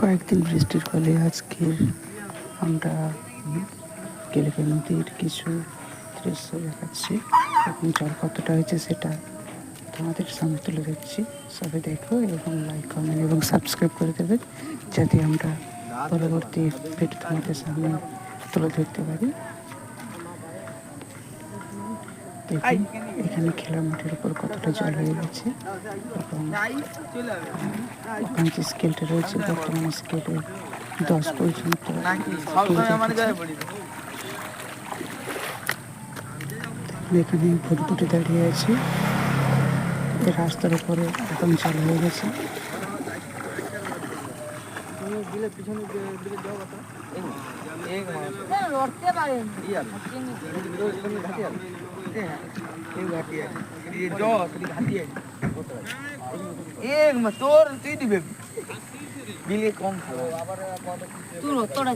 কয়েকদিন বৃষ্টির ফলে আজকে আমরা কেলেকে নদীর কিছু দৃশ্য দেখাচ্ছি এবং জল কতটা হয়েছে সেটা তোমাদের সামনে তুলে ধরছি। সবাই দেখো এবং লাইক কমেন্ট এবং সাবস্ক্রাইব করে দেবে যাতে আমরা পরবর্তী ভিডিও তোমাদের সামনে তুলে ধরতে পারি। দেখুন এখানে খেলার মাঠের উপর কতটা জল হয়ে গেছে এবং ওখানে যে স্কেলটা রয়েছে বর্তমানে স্কেলে 10 পর্যন্ত এখানে ভুটভুটে দাঁড়িয়ে আছে। এই রাস্তার উপরে এখন জল হয়ে গেছে। তোর তুই দিবে বিলে কম খাবো আবার তোরা